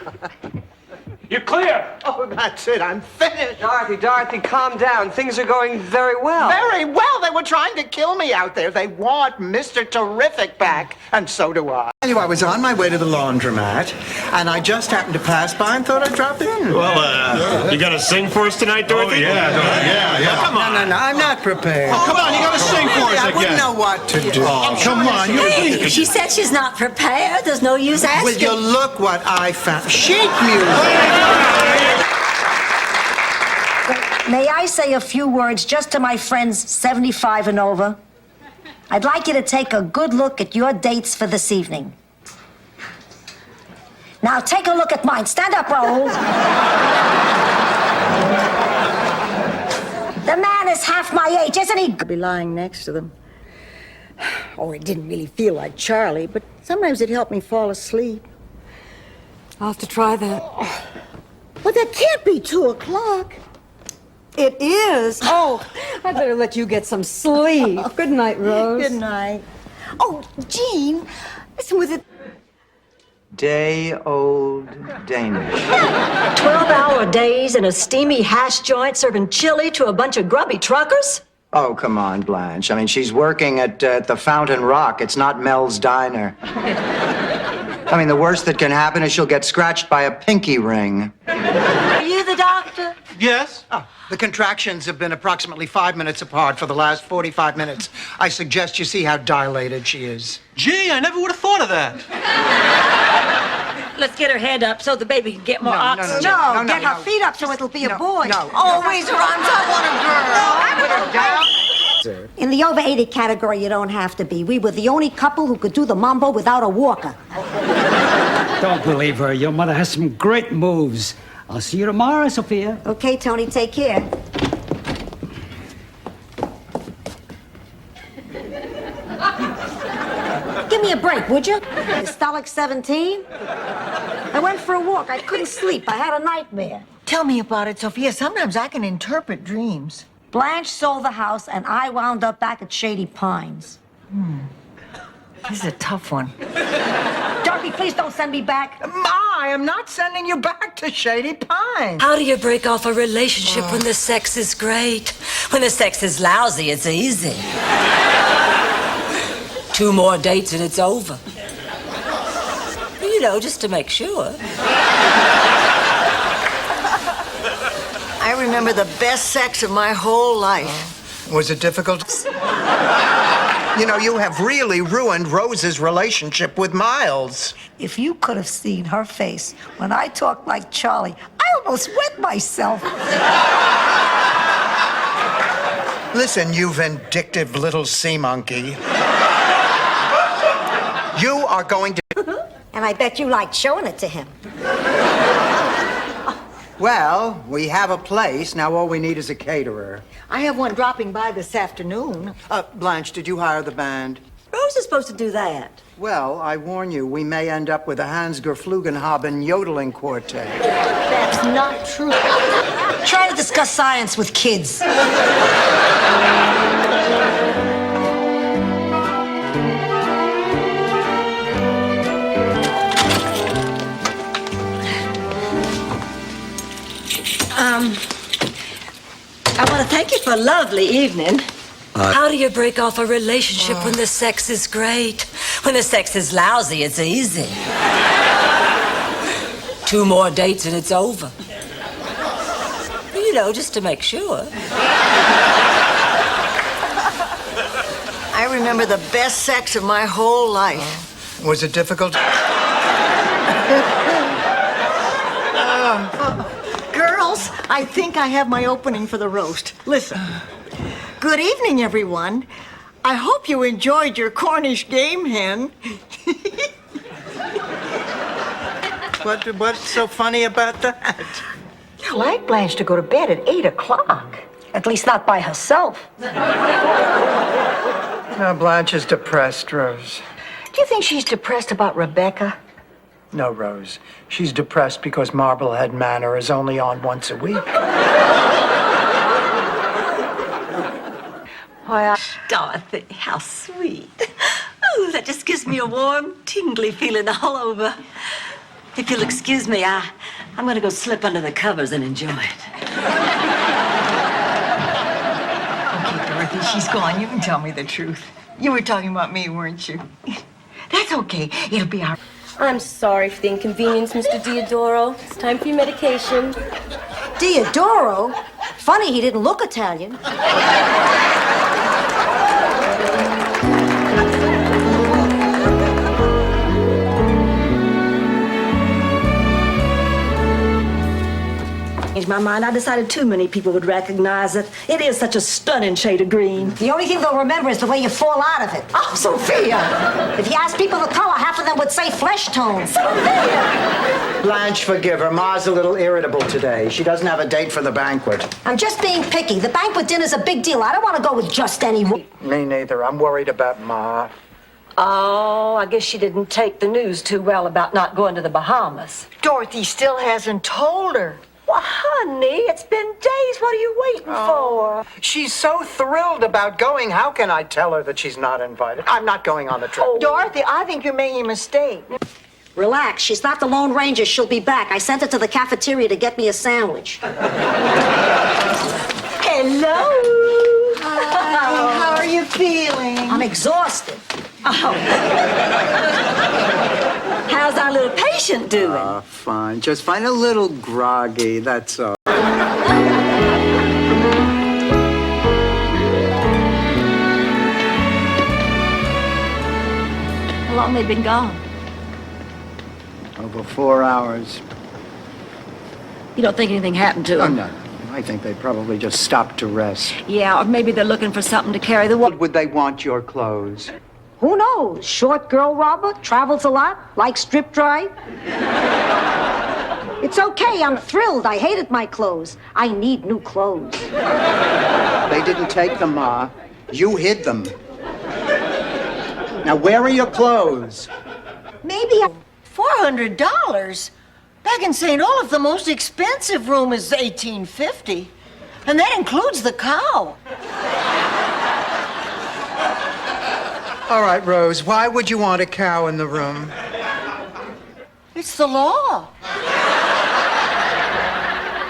You're clear. Oh, that's it. I'm finished. Dorothy, calm down. Things are going very well. Very well. They were trying to kill me out there. They want Mr. Terrific back, and so do I. I was on my way to the laundromat, and I just happened to pass by and thought I'd drop in. Well, you got to sing for us tonight, Dorothy? Oh, yeah. Come on. No, I'm not prepared. Oh, come on, you got to sing for us I again. wouldn't know what to do. Oh, come on. Hey, she said she's not prepared. There's no use asking. Will you look what I found? Sheet music. May I say a few words just to my friends 75 and over? I'd like you to take a good look at your dates for this evening. Now take a look at mine. Stand up, Raoul. The man is half my age, isn't he? I'd be lying next to them. Oh, it didn't really feel like Charlie, but sometimes it helped me fall asleep. I'll have to try that. But that can't be 2 o'clock. It is. Oh, I better let you get some sleep. Good night, Rose. Good night. Oh, Jean, listen, was it... Day-old Danish. 12-hour days in a steamy hash joint serving chili to a bunch of grubby truckers? Oh, come on, Blanche. I mean, she's working at the Fountain Rock. It's not Mel's Diner. I mean, the worst that can happen is she'll get scratched by a pinky ring. Are you the doctor? Yes? Oh, the contractions have been approximately 5 minutes apart for the last 45 minutes. I suggest you see how dilated she is. Gee, I never would have thought of that. Let's get her head up so the baby can get more oxygen. No, get her feet up so it'll be a boy. Always her arms up on a girl. In the over 80 category, you don't have to be. We were the only couple who could do the mambo without a walker. Don't believe her. Your mother has some great moves. I'll see you tomorrow, Sophia. Okay, Tony, take care. Give me a break, would you? Stolic 17? I went for a walk. I couldn't sleep. I had a nightmare. Tell me about it, Sophia. Sometimes I can interpret dreams. Blanche sold the house, and I wound up back at Shady Pines. This is a tough one. Dorothy, please don't send me back. I am not sending you back to Shady Pines. How do you break off a relationship when the sex is great? When the sex is lousy, it's easy. 2 more dates and it's over. You know, just to make sure. I remember the best sex of my whole life. Was it difficult? You know, you have really ruined Rose's relationship with Miles. If you could have seen her face when I talked like Charlie, I almost wet myself. Listen, you vindictive little sea monkey. You are going to... And I bet you liked showing it to him. Well, we have a place. Now all we need is a caterer. I have one dropping by this afternoon. Blanche, did you hire the band? Rose is supposed to do that. Well, I warn you, we may end up with a Hans Geflugenhaben yodeling quartet. That's not true. Try to discuss science with kids. I want to thank you for a lovely evening. How do you break off a relationship when the sex is great? When the sex is lousy, it's easy. 2 more dates and it's over. You know, just to make sure. I remember the best sex of my whole life. Was it difficult? Girls, I think I have my opening for the roast. Listen. Good evening, everyone. I hope you enjoyed your Cornish game hen. What's so funny about that? You like Blanche to go to bed at 8 o'clock. At least not by herself. Blanche is depressed, Rose. Do you think she's depressed about Rebecca? No, Rose. She's depressed because Marblehead Manor is only on once a week. Why, Dorothy, how sweet. Oh, that just gives me a warm, tingly feeling all over. If you'll excuse me, I'm going to go slip under the covers and enjoy it. Okay, Dorothy, she's gone. You can tell me the truth. You were talking about me, weren't you? That's okay. It'll be all right. I'm sorry for the inconvenience, Mr. Diodoro. It's time for your medication. Diodoro? Funny he didn't look Italian. Changed my mind. I decided too many people would recognize it. It is such a stunning shade of green. The only thing they'll remember is the way you fall out of it. Oh, Sophia! If you ask people the color, half of them would say flesh tone. Sophia! Blanche, forgive her. Ma's a little irritable today. She doesn't have a date for the banquet. I'm just being picky. The banquet dinner's a big deal. I don't want to go with just anyone. Me neither. I'm worried about Ma. Oh, I guess she didn't take the news too well about not going to the Bahamas. Dorothy still hasn't told her. Well, honey, it's been days. What are you waiting for? She's so thrilled about going. How can I tell her that she's not invited? I'm not going on the trip. Dorothy, I think you're making a mistake. Relax. She's not the Lone Ranger. She'll be back. I sent her to the cafeteria to get me a sandwich. Hello. Hi. How are you feeling? I'm exhausted. Oh. How's our little patient doing? Fine. Just fine. A little groggy, that's all. How long they been gone? Over 4 hours. You don't think anything happened to Oh, them? no. I think they probably just stopped to rest. Yeah, or maybe they're looking for something to carry the water. Would they want your clothes? Who knows? Short girl robber, travels a lot, likes strip drive. It's okay. I'm thrilled. I hated my clothes. I need new clothes. They didn't take them, Ma. You hid them. Now, where are your clothes? Maybe $400? Back in St. Olaf, the most expensive room is $18.50. And that includes the cow. All right, Rose, why would you want a cow in the room? It's the law.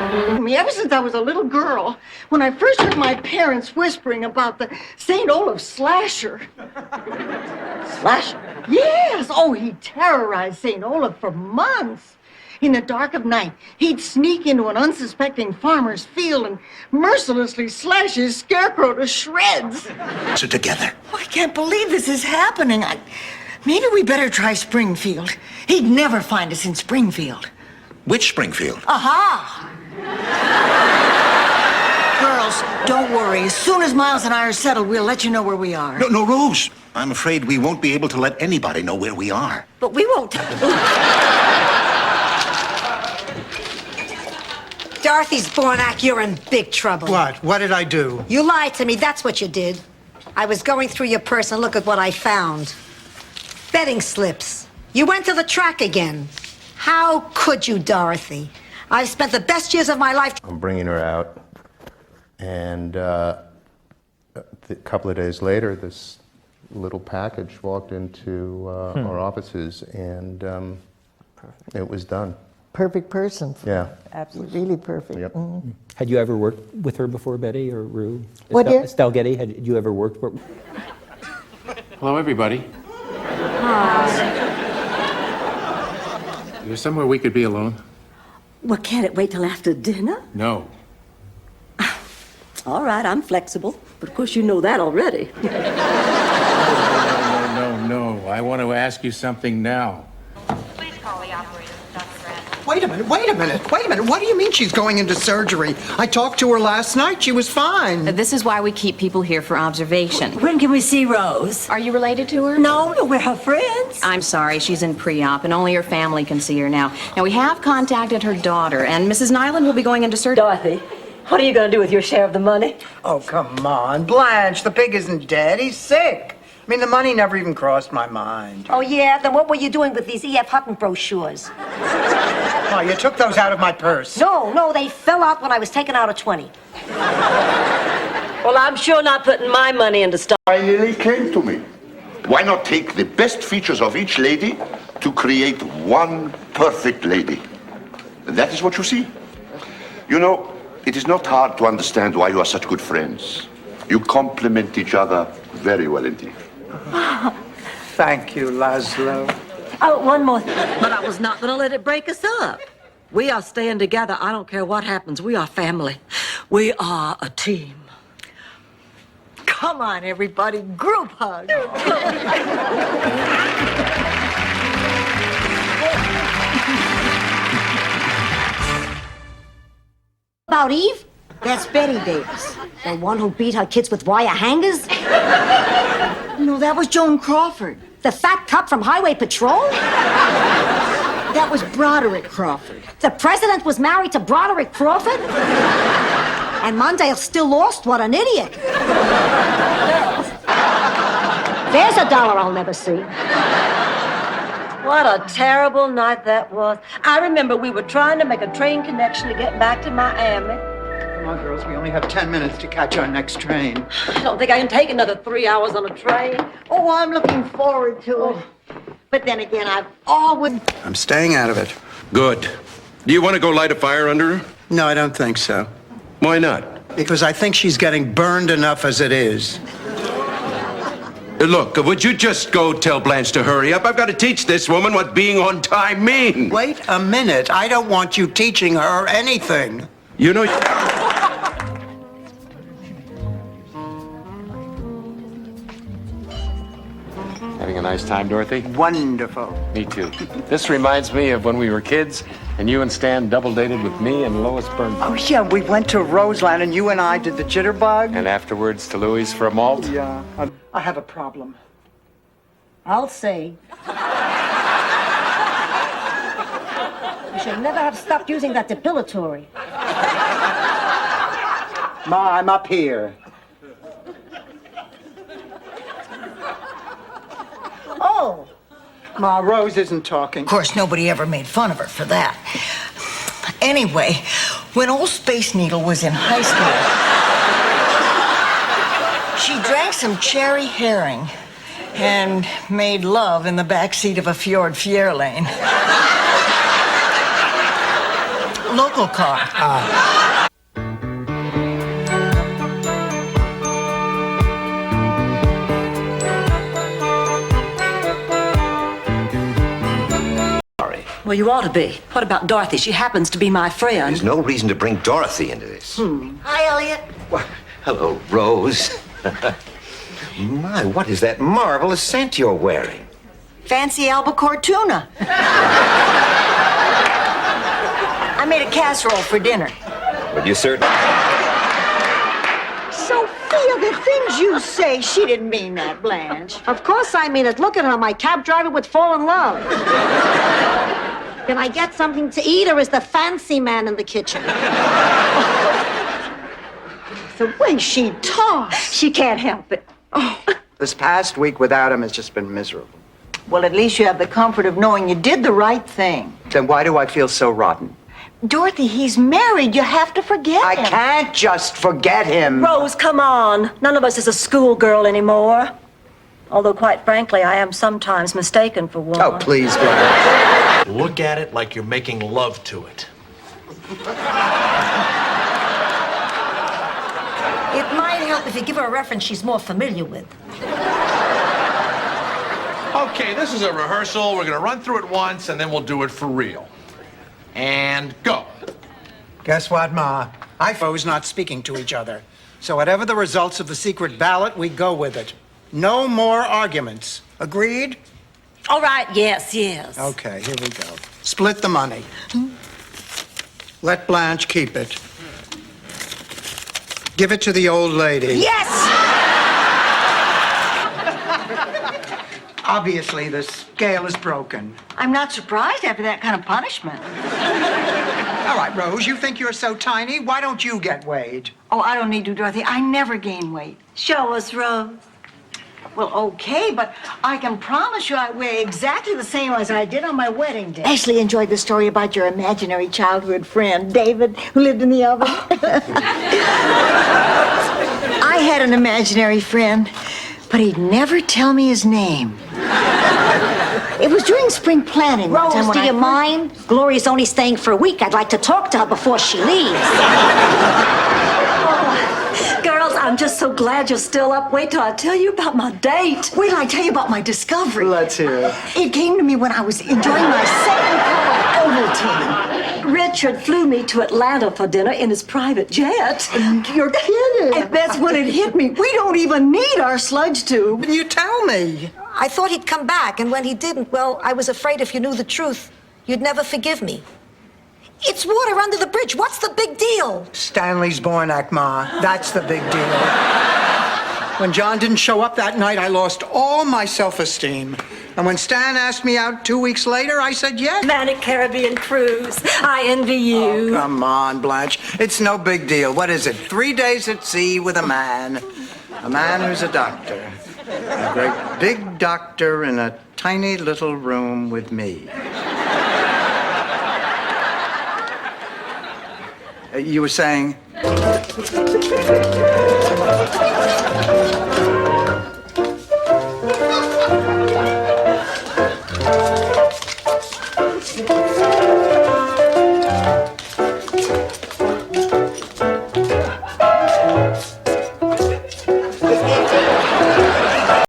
Ever since I was a little girl, when I first heard my parents whispering about the St. Olaf slasher. Slasher? Yes. Oh, he terrorized St. Olaf for months. In the dark of night, he'd sneak into an unsuspecting farmer's field and mercilessly slash his scarecrow to shreds. So together. Oh, I can't believe this is happening. Maybe we better try Springfield. He'd never find us in Springfield. Which Springfield? Aha! Charles, don't worry. As soon as Miles and I are settled, we'll let you know where we are. No, Rose. I'm afraid we won't be able to let anybody know where we are. But we won't. Dorothy Zbornak, you're in big trouble. What? What did I do? You lied to me, that's what you did. I was going through your purse and look at what I found. Betting slips. You went to the track again. How could you, Dorothy? I've spent the best years of my life. I'm bringing her out, and a couple of days later, this little package walked into our offices, and it was done. Perfect person. Yeah. Absolutely, really perfect. Yep. Mhm. Had you ever worked with her before, Betty or Rue? What, dear? Estelle Getty, had you ever worked with? Hello, everybody. Is there somewhere we could be alone? Well, can't it wait till after dinner? No. All right, I'm flexible. But of course, you know that already. No. I want to ask you something now. Wait a minute. What do you mean she's going into surgery? I talked to her last night. She was fine. This is why we keep people here for observation. When can we see Rose? Are you related to her? No, we're her friends. I'm sorry, she's in pre-op, and only her family can see her now. Now, we have contacted her daughter, and Mrs. Nyland will be going into surgery. Dorothy, what are you going to do with your share of the money? Oh, come on. Blanche, the pig isn't dead. He's sick. I mean, the money never even crossed my mind. Oh, yeah? Then what were you doing with these E.F. Hutton brochures? Oh, you took those out of my purse. No, they fell out when I was taking out a 20. Well, I'm sure not putting my money into stock. Finally came to me. Why not take the best features of each lady to create one perfect lady? And that is what you see. You know, it is not hard to understand why you are such good friends. You complement each other very well indeed. Thank you, Laszlo. Oh, one more thing. But I was not going to let it break us up. We are staying together. I don't care what happens. We are family. We are a team. Come on, everybody. Group hug. About Eve? That's Betty Davis. The one who beat her kids with wire hangers? No, that was Joan Crawford. The fat cop from Highway Patrol? That was Broderick Crawford. The president was married to Broderick Crawford? And Mondale's still lost? What an idiot. There's $1 I'll never see. What a terrible night that was. I remember we were trying to make a train connection to get back to Miami. Come on, girls. We only have 10 minutes to catch our next train. I don't think I can take another 3 hours on a train. Oh, I'm looking forward to it. But then again, I've always... I'm staying out of it. Good. Do you want to go light a fire under her? No, I don't think so. Why not? Because I think she's getting burned enough as it is. Look, would you just go tell Blanche to hurry up? I've got to teach this woman what being on time means. Wait a minute. I don't want you teaching her anything. You know... Having a nice time, Dorothy? Wonderful. Me too. This reminds me of when we were kids and you and Stan double dated with me and Lois Burnham. Oh, yeah, we went to Roseland and you and I did the jitterbug. And afterwards to Louis for a malt? Yeah. I have a problem. I'll say. You should never have stopped using that depilatory. Ma, I'm up here. Oh. Ma, Rose isn't talking. Of course, nobody ever made fun of her for that. Anyway, when old Space Needle was in high school, she drank some cherry herring and made love in the backseat of a Fjord Fierlane. Local car. Well, you ought to be. What about Dorothy? She happens to be my friend. There's no reason to bring Dorothy into this. Hi, Elliot. Well, hello, Rose. My, what is that marvelous scent you're wearing? Fancy albacore tuna. I made a casserole for dinner. Would you certainly... Yeah, the things you say, she didn't mean that, Blanche. Of course I mean it. Look at her. My cab driver would fall in love. Can I get something to eat, or is the fancy man in the kitchen? The way she talks. She can't help it. This past week without him has just been miserable. Well, at least you have the comfort of knowing you did the right thing. Then why do I feel so rotten? Dorothy, he's married. You have to forget I him. can't just forget him. Rose, come on. None of us is a schoolgirl anymore. Although, quite frankly, I am sometimes mistaken for one. Oh, please, Blanche. Look at it like you're making love to it. It might help if you give her a reference she's more familiar with. Okay, this is a rehearsal. We're gonna run through it once, and then we'll do it for real. And go. Guess what, Ma? I was not speaking to each other. So whatever the results of the secret ballot, we go with it. No more arguments. Agreed? All right, yes. Okay, here we go. Split the money. Let Blanche keep it. Give it to the old lady. Yes! Obviously, the scale is broken. I'm not surprised after that kind of punishment. All right, Rose, you think you're so tiny? Why don't you get weighed? Oh, I don't need to, Dorothy. I never gain weight. Show us, Rose. Well, okay, but I can promise you I weigh exactly the same as I did on my wedding day. Ashley enjoyed the story about your imaginary childhood friend, David, who lived in the oven. I had an imaginary friend, but he'd never tell me his name. It was during spring planting. one time Rose, when do you mind? Gloria's only staying for a week. I'd like to talk to her before she leaves. Girls, I'm just so glad you're still up. Wait till I tell you about my date. Wait till I tell you about my discovery. Let's hear it. It came to me when I was enjoying my second cup of Ovaltine. Richard flew me to Atlanta for dinner in his private jet. You're kidding. And that's when it hit me. We don't even need our sludge tube. You tell me. I thought he'd come back, and when he didn't, well, I was afraid if you knew the truth, you'd never forgive me. It's water under the bridge. What's the big deal? Stanley's Bornak, Ma. That's the big deal. When John didn't show up that night, I lost all my self-esteem. And when Stan asked me out 2 weeks later, I said yes. Manic Caribbean cruise. I envy you. Oh, come on, Blanche. It's no big deal. What is it? 3 days at sea with a man. A man who's a doctor. A great big doctor in a tiny little room with me. You were saying?